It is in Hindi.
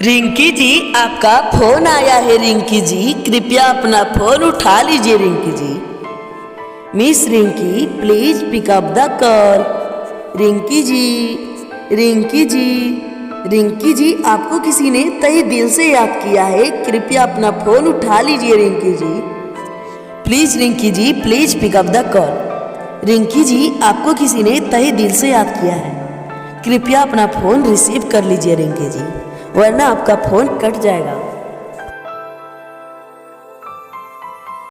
रिंकी जी, आपका फोन आया है। रिंकी जी, कृपया अपना फोन उठा लीजिए। Rinki ji, miss Rinki, please pick up the call. Rinki ji, Rinki ji, Rinki ji, आपको किसी ने तहे दिल से याद किया है। कृपया अपना फोन उठा लीजिए। Rinki ji, please Rinki ji, please pick up the call. Rinki ji, आपको किसी ने तहे दिल से याद किया है। कृपया अपना फोन रिसीव कर लीजिए रिंकी जी, वरना आपका फोन कट जाएगा।